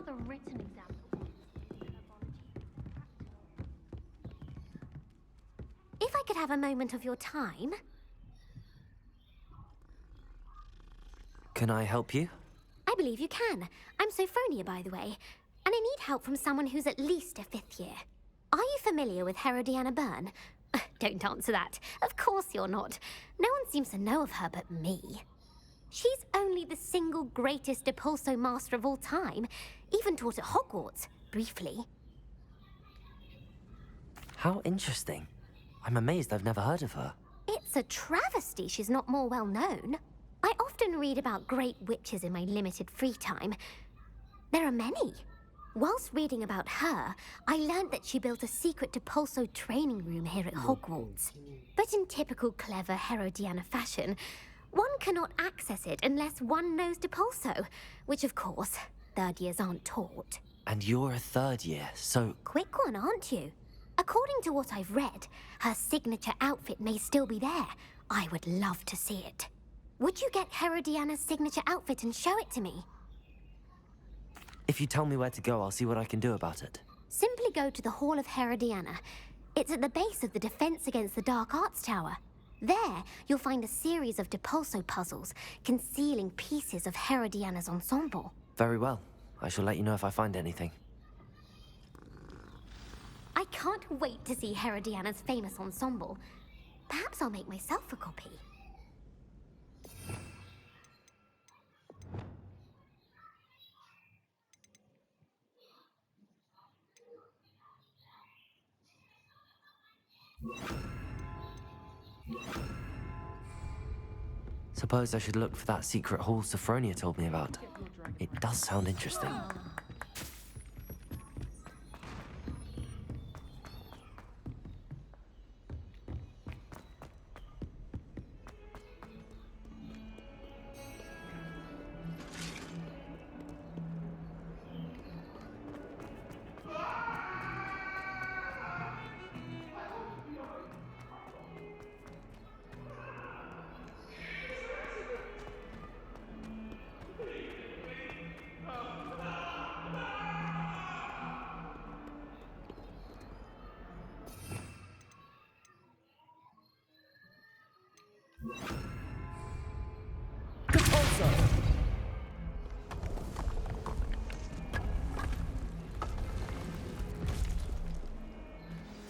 the written example. If I could have a moment of your time... Can I help you? I believe you can. I'm Sophronia, by the way, and I need help from someone who's at least a 5th year. Are you familiar with Herodiana Byrne? Don't answer that. Of course you're not. No one seems to know of her but me. She's only the single greatest Depulso master of all time, even taught at Hogwarts, briefly. How interesting. I'm amazed I've never heard of her. It's a travesty she's not more well known. I often read about great witches in my limited free time. There are many. Whilst reading about her, I learned that she built a secret Depulso training room here at Hogwarts. But in typical clever Herodiana fashion, one cannot access it unless one knows Depulso, which of course, 3rd years aren't taught. And you're a 3rd year, so... Quick one, aren't you? According to what I've read, her signature outfit may still be there. I would love to see it. Would you get Herodiana's signature outfit and show it to me? If you tell me where to go, I'll see what I can do about it. Simply go to the Hall of Herodiana. It's at the base of the Defense Against the Dark Arts Tower. There, you'll find a series of Depulso puzzles concealing pieces of Herodiana's ensemble. Very well. I shall let you know if I find anything. I can't wait to see Herodiana's famous ensemble. Perhaps I'll make myself a copy. Suppose I should look for that secret hall Sophronia told me about. It does sound interesting.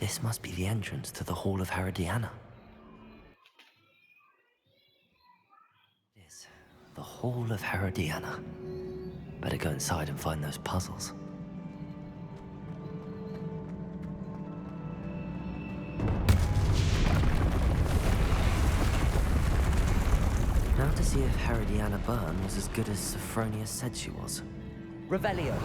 This must be the entrance to the Hall of Herodiana. It is the Hall of Herodiana. Better go inside and find those puzzles. Now to see if Herodiana Byrne was as good as Sophronia said she was. Revelio.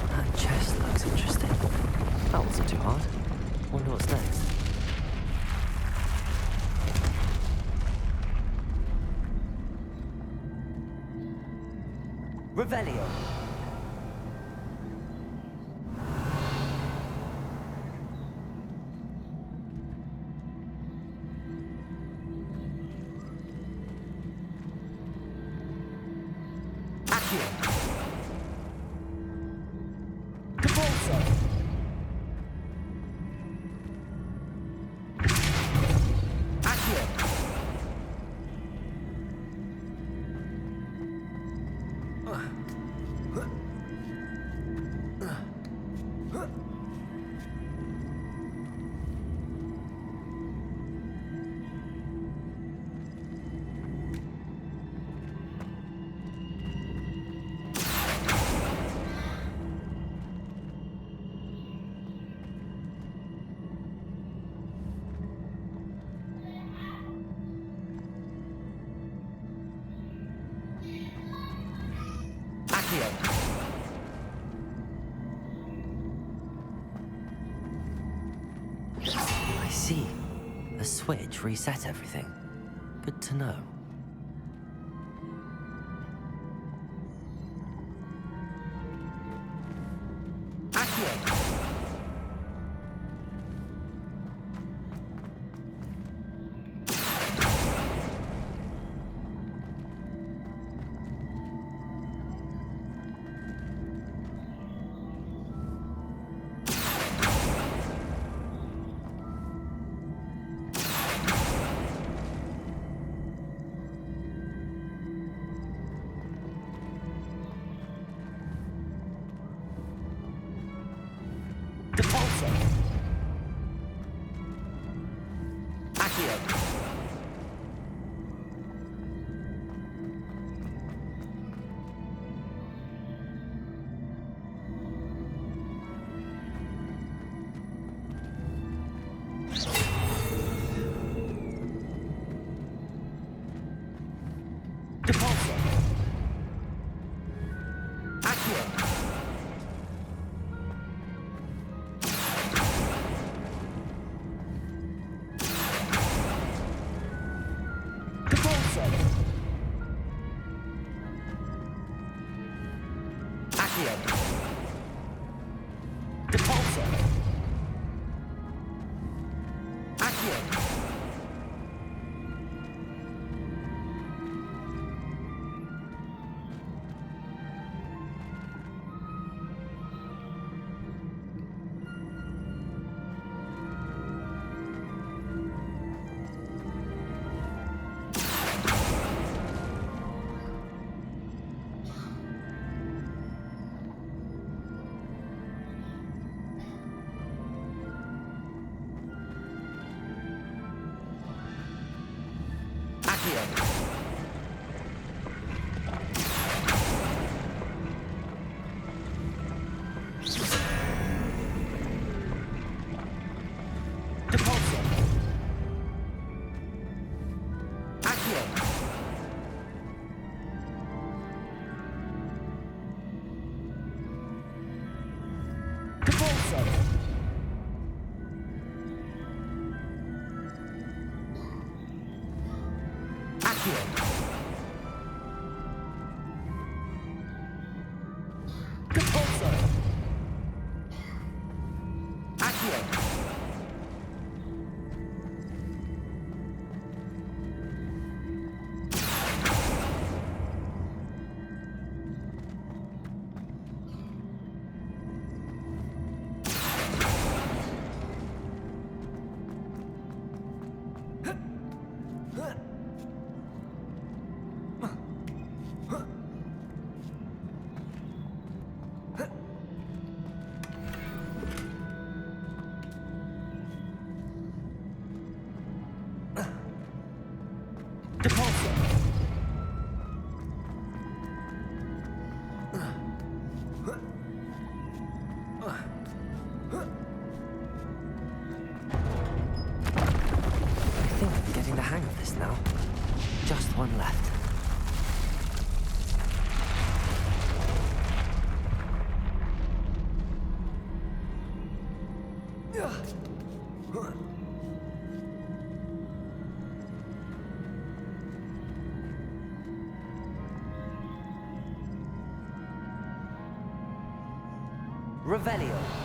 That chest looks interesting. That wasn't too hard. Wonder what's next. Revelio. see. The switch reset everything. Good to know. Just one left. Revelio.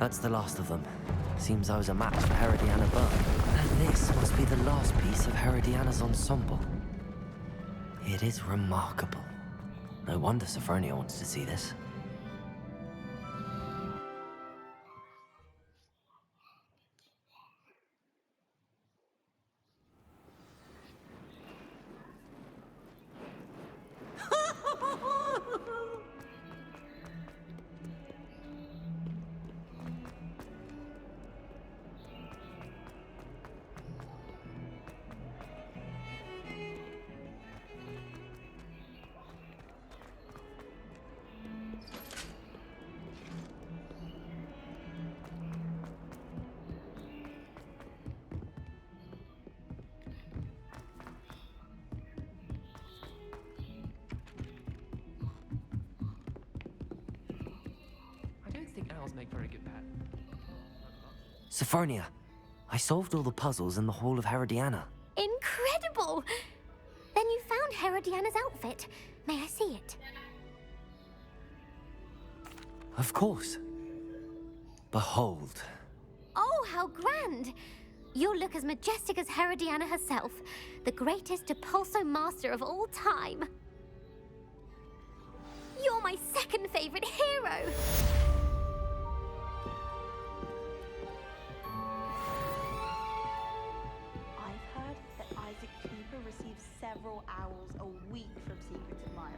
That's the last of them. Seems I was a match for Herodiana Burke. And this must be the last piece of Herodiana's ensemble. It is remarkable. No wonder Sophronia wants to see this. Make very good pet. Sophronia, I solved all the puzzles in the Hall of Herodiana. Incredible! Then you found Herodiana's outfit. May I see it? Of course. Behold. Oh, how grand! You'll look as majestic as Herodiana herself, the greatest Depulso master of all time. You're my second favorite hero! Receives several hours a week from secret admirers.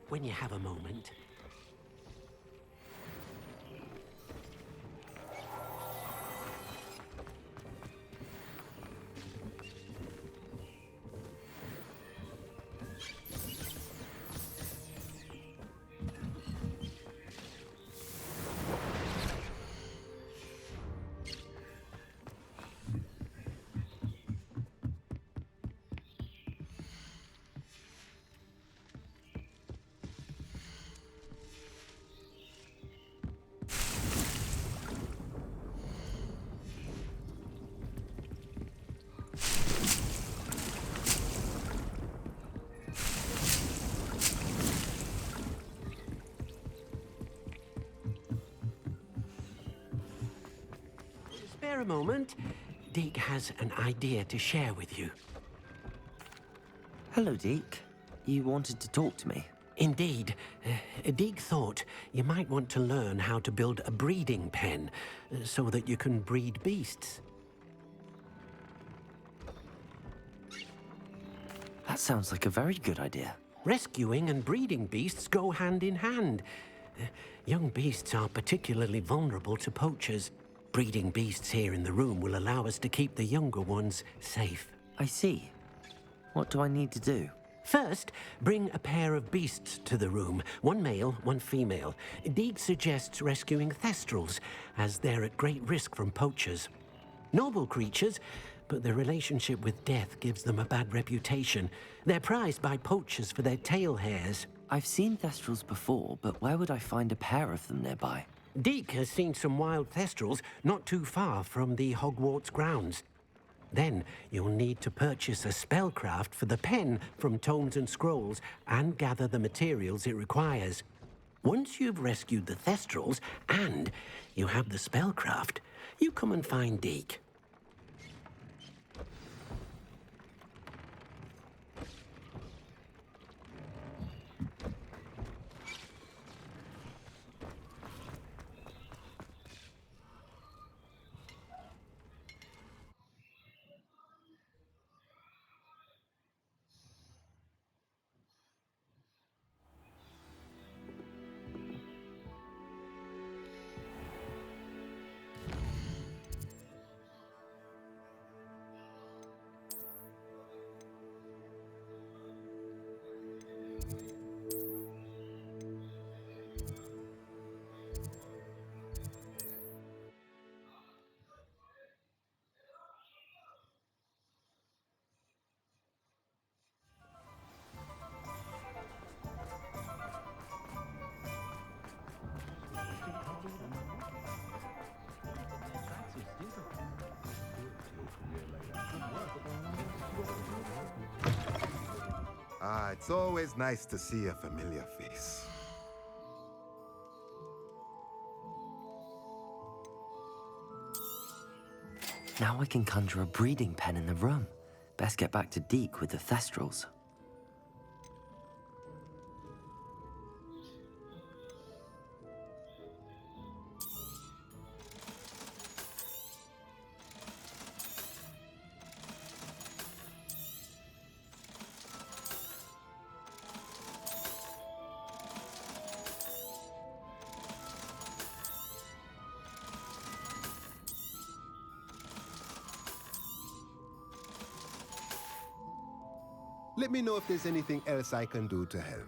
When you have a moment. spare a moment? Deke has an idea to share with you. Hello, Deke. You wanted to talk to me? Indeed. Deke thought you might want to learn how to build a breeding pen so that you can breed beasts. That sounds like a very good idea. Rescuing and breeding beasts go hand in hand. Young beasts are particularly vulnerable to poachers. Breeding beasts here in the room will allow us to keep the younger ones safe. I see. What do I need to do? First, bring a pair of beasts to the room. One male, one female. Deke suggests rescuing thestrals, as they're at great risk from poachers. Noble creatures, but their relationship with death gives them a bad reputation. They're prized by poachers for their tail hairs. I've seen thestrals before, but where would I find a pair of them nearby? Deke has seen some wild thestrals not too far from the Hogwarts grounds. Then you'll need to purchase a spellcraft for the pen from Tomes and Scrolls and gather the materials it requires. Once you've rescued the thestrals and you have the spellcraft, you come and find Deke. It's always nice to see a familiar face. Now I can conjure a breeding pen in the room. Best get back to Deke with the thestrals. Let me know if there's anything else I can do to help.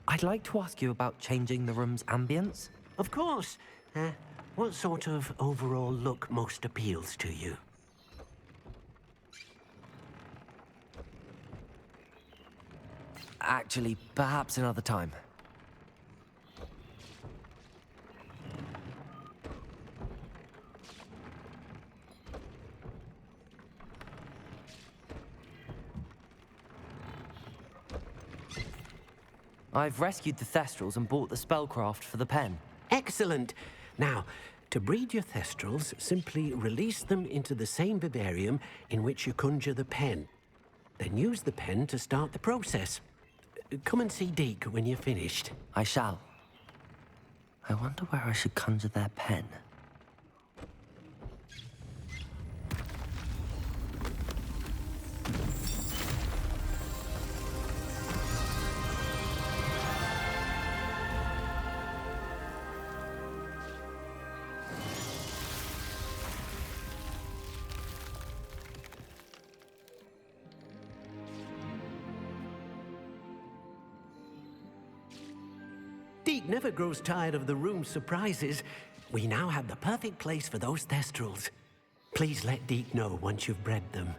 I'd like to ask you about changing the room's ambience. Of course. What sort of overall look most appeals to you? Actually, perhaps another time. I've rescued the thestrals and bought the spellcraft for the pen. Excellent. Now, to breed your thestrals, simply release them into the same vivarium in which you conjure the pen. Then use the pen to start the process. Come and see Deke when you're finished. I shall. I wonder where I should conjure their pen. Deek never grows tired of the room's surprises. We now have the perfect place for those thestrals. Please let Deek know once you've bred them.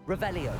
Revelio.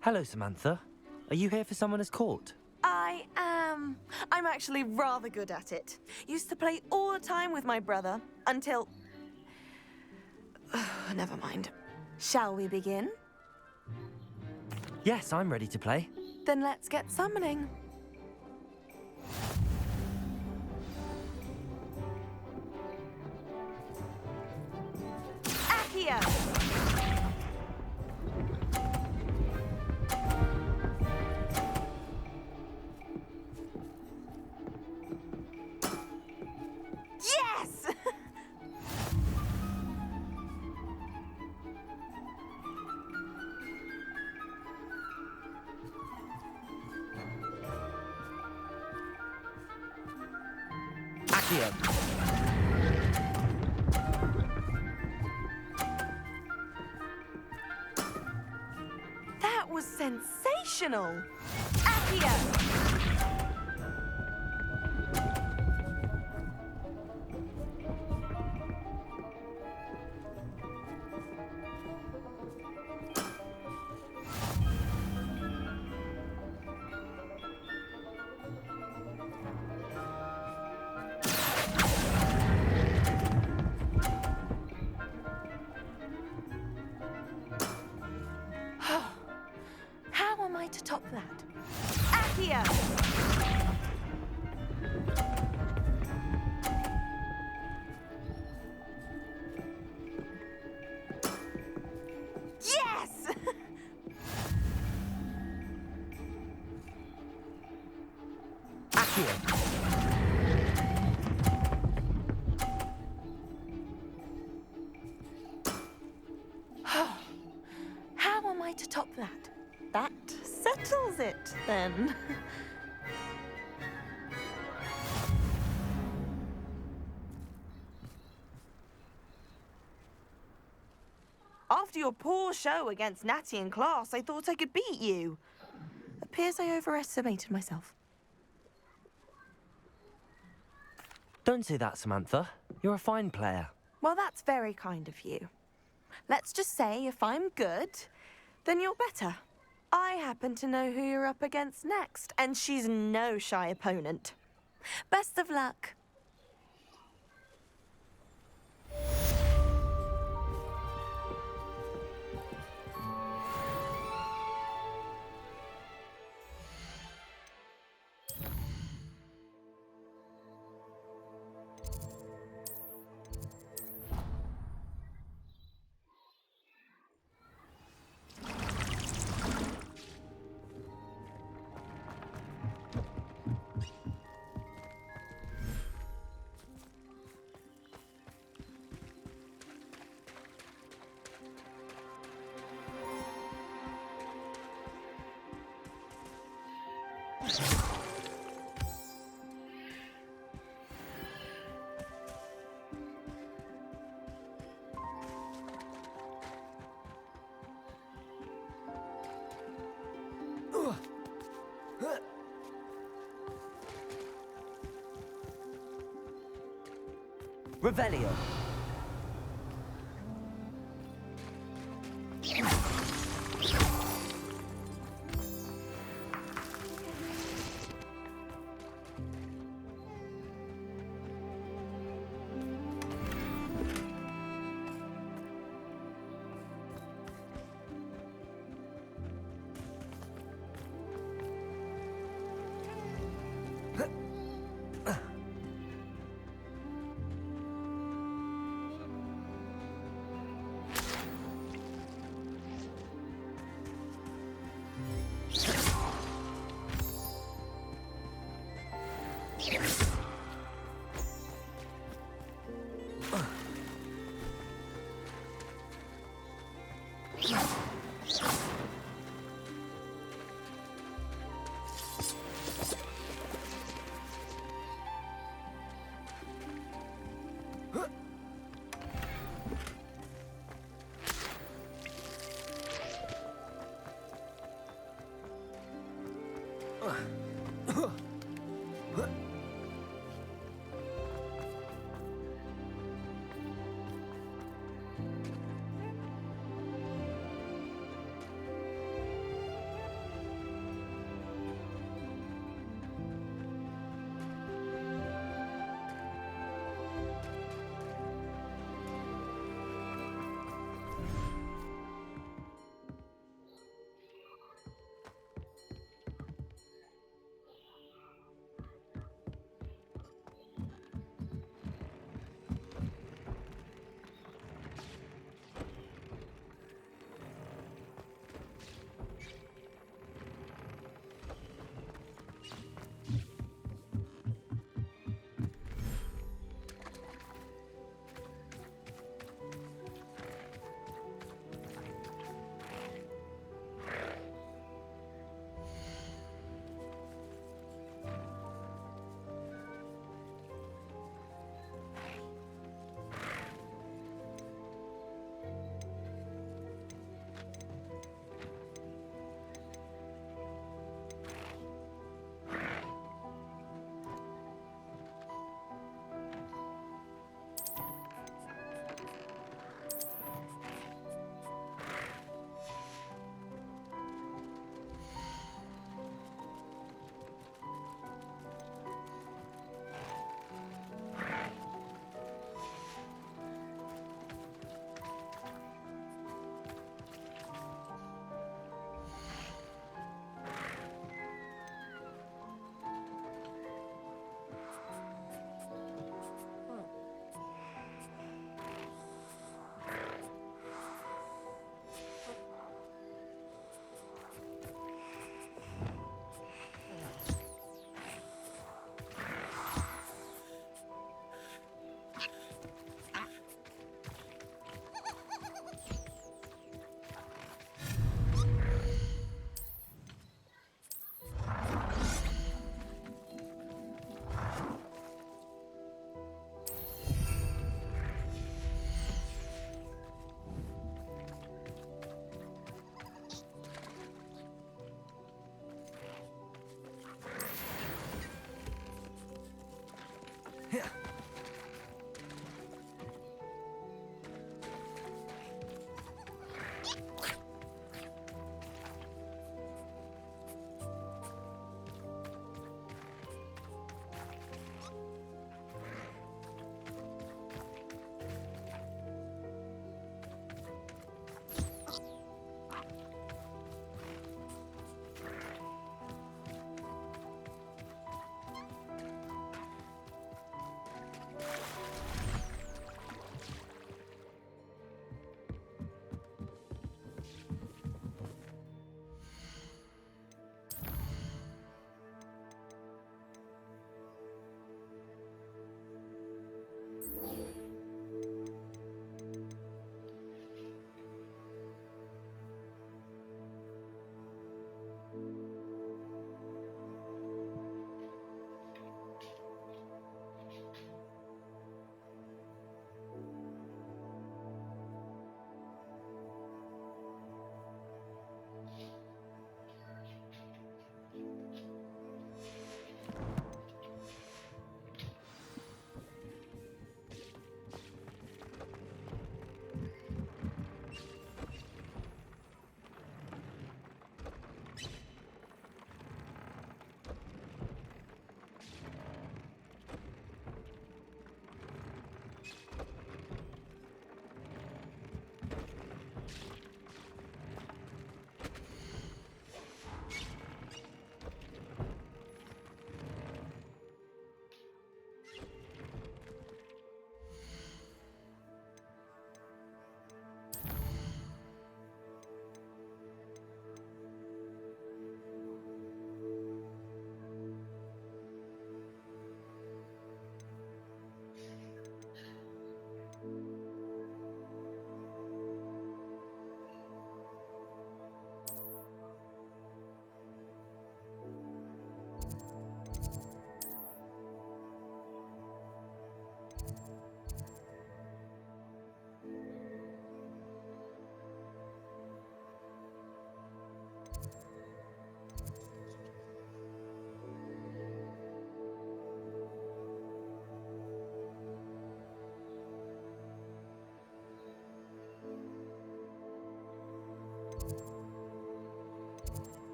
Hello, Samantha. Are you here for Summoner's Court? I am. I'm actually rather good at it. Used to play all the time with my brother until... Never mind. Shall we begin? Yes, I'm ready to play. Then let's get summoning. Accio! Yes! Accio. That was sensational! Accio! How am I to top that? Accio! Yes! Accio. How am I to top that? That settles it, then. After your poor show against Natty in class, I thought I could beat you. Appears I overestimated myself. Don't say that, Samantha. You're a fine player. Well, that's very kind of you. Let's just say if I'm good, then you're better. I happen to know who you're up against next, and she's no shy opponent. Best of luck. Revelio.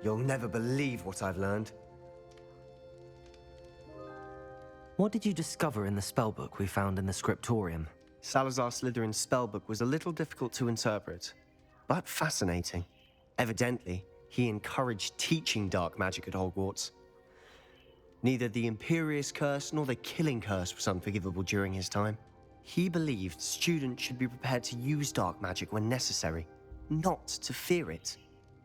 You'll never believe what I've learned. What did you discover in the spellbook we found in the scriptorium? Salazar Slytherin's spellbook was a little difficult to interpret, but fascinating. Evidently, he encouraged teaching dark magic at Hogwarts. Neither the Imperious Curse nor the Killing Curse was unforgivable during his time. He believed students should be prepared to use dark magic when necessary, not to fear it.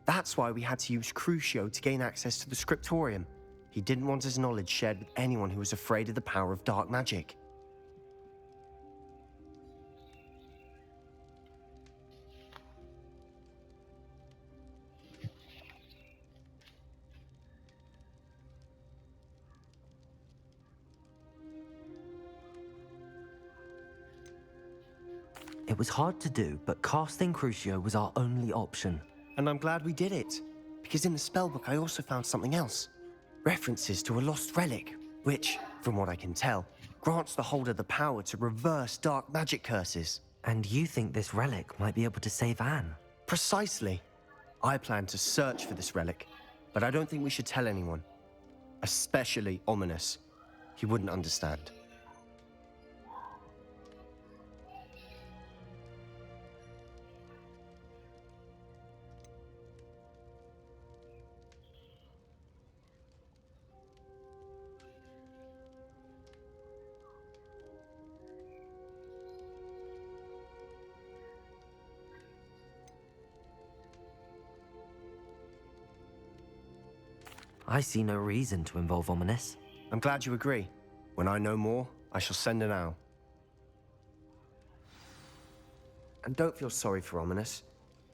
That's why we had to use Crucio to gain access to the scriptorium. He didn't want his knowledge shared with anyone who was afraid of the power of dark magic. It was hard to do, but casting Crucio was our only option. And I'm glad we did it, because in the spellbook I also found something else. References to a lost relic, which, from what I can tell, grants the holder the power to reverse dark magic curses. And you think this relic might be able to save Anne? Precisely. I plan to search for this relic, but I don't think we should tell anyone. Especially Ominous. He wouldn't understand. I see no reason to involve Ominous. I'm glad you agree. When I know more, I shall send an owl. And don't feel sorry for Ominous.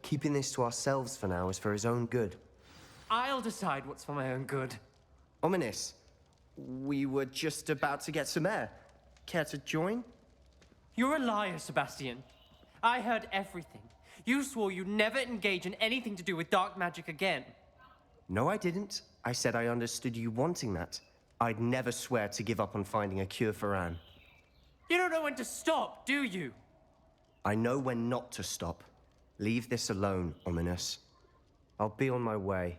Keeping this to ourselves for now is for his own good. I'll decide what's for my own good. Ominous, we were just about to get some air. Care to join? You're a liar, Sebastian. I heard everything. You swore you'd never engage in anything to do with dark magic again. No, I didn't. I said I understood you wanting that. I'd never swear to give up on finding a cure for Anne. You don't know when to stop, do you? I know when not to stop. Leave this alone, Ominous. I'll be on my way.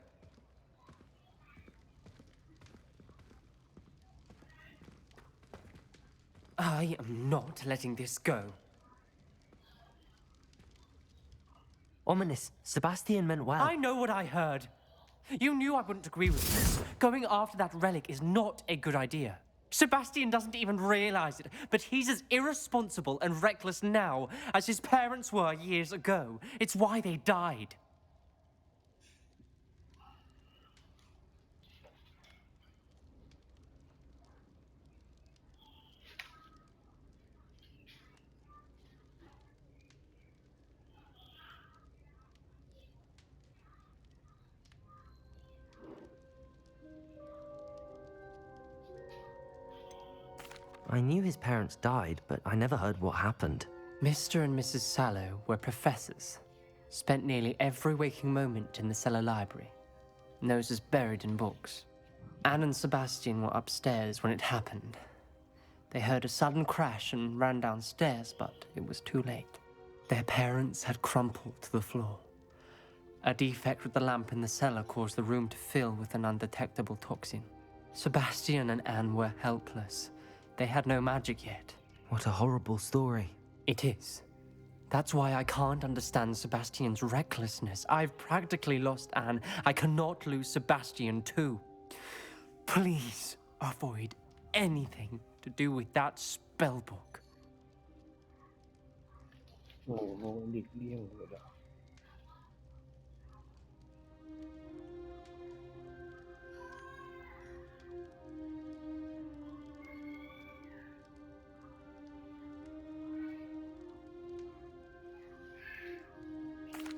I am not letting this go. Ominous, Sebastian meant well. I know what I heard. You knew I wouldn't agree with this. Going after that relic is not a good idea. Sebastian doesn't even realize it, but he's as irresponsible and reckless now as his parents were years ago. It's why they died. I knew his parents died, but I never heard what happened. Mr. and Mrs. Sallow were professors. Spent nearly every waking moment in the cellar library. Noses buried in books. Anne and Sebastian were upstairs when it happened. They heard a sudden crash and ran downstairs, but it was too late. Their parents had crumpled to the floor. A defect with the lamp in the cellar caused the room to fill with an undetectable toxin. Sebastian and Anne were helpless. They had no magic yet. What a horrible story. It is. That's why I can't understand Sebastian's recklessness. I've practically lost Anne. I cannot lose Sebastian too. Please avoid anything to do with that spell book. โอ้โหหลีกเลี่ยงเลยเหรอ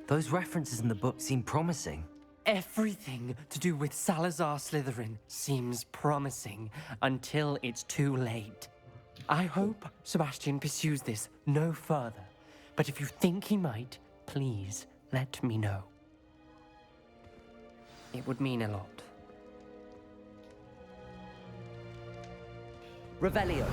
Those references in the book seem promising. Everything to do with Salazar Slytherin seems promising until it's too late. I hope Sebastian pursues this no further, but if you think he might, please let me know. It would mean a lot. Revelio.